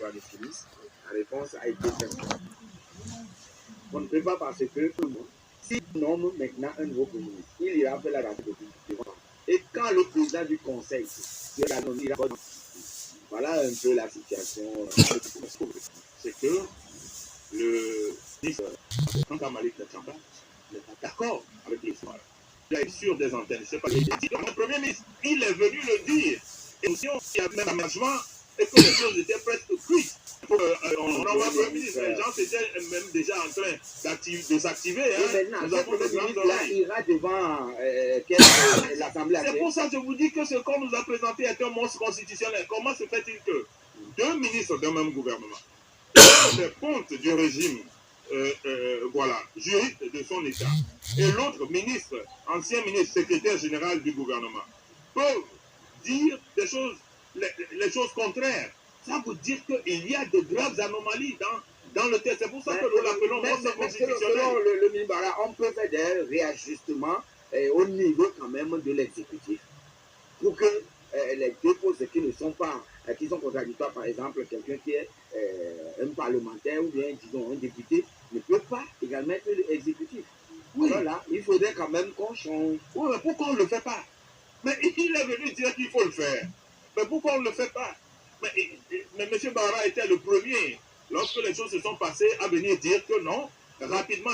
l'histoire de Tunis, la réponse a été faite. On ne peut pas parce que tout le monde, si on nomme maintenant un nouveau Premier ministre, il ira faire la ratification. Et quand le président du Conseil de la nomme, voilà un peu la situation. C'est que le ministre Kanka Malik Natchamba n'est pas d'accord avec l'histoire. Il est sûr des antennes. C'est pas lui qui dit. Le Premier ministre, il est venu le dire. Et aussi, il y a même un management et que les choses étaient presque cuites. On envoie un Premier ministre. Les gens étaient même déjà en train de s'activer. Nous avons le ministre là, il ira devant l'Assemblée. C'est pour ça que je vous dis que ce qu'on nous a présenté est un monstre constitutionnel. Comment se fait-il que deux ministres d'un même gouvernement, les pontes du régime juriste de son État, et l'autre ministre, ancien ministre, secrétaire général du gouvernement, peuvent dire des choses, les choses contraires. Ça veut dire qu'il y a de graves anomalies dans le texte. C'est pour ça que nous l'appelons monstre constitutionnel. Selon le ministre, on peut faire des réajustements au niveau quand même de l'exécutif pour que les dépôts qui ne sont pas, qui sont contradictoires, par exemple, quelqu'un qui est un parlementaire ou bien, disons, un député, ne peut pas également être l'exécutif. Oui. Voilà, il faudrait quand même qu'on change. Oui, mais pourquoi on ne le fait pas? Mais il est venu dire qu'il faut le faire. Mais pourquoi on ne le fait pas? Mais M. Barra était le premier, lorsque les choses se sont passées, à venir dire que non, rapidement,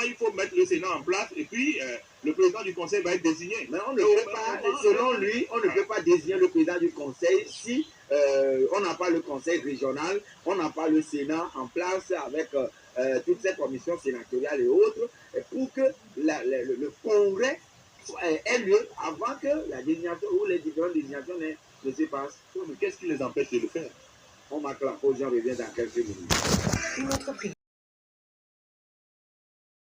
il faut mettre le Sénat en place et puis le président du Conseil va être désigné. Mais on ne peut pas, selon lui, on ne peut pas désigner le président du Conseil si on n'a pas le Conseil régional, on n'a pas le Sénat en place avec toutes ces commissions sénatoriales et autres, pour que le Congrès ait lieu avant que la désignation ou les différentes désignations ne se passent. Mais qu'est-ce qui les empêche de le faire? On marque la pause, j'en reviens dans quelques minutes.